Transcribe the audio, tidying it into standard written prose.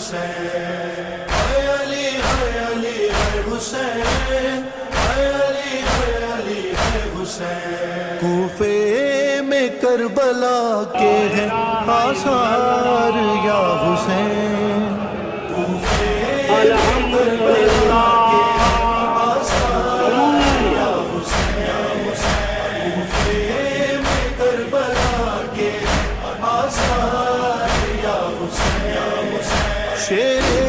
हुसैन, हाय अली है हुसैन, हाय अली है हुसैन। कूफे में करबला के हैं आसार या हुसैन, कूफे में करबला के हैं आसार या हुसैन, कूफे में करबला के आसार या हुसैन। शेर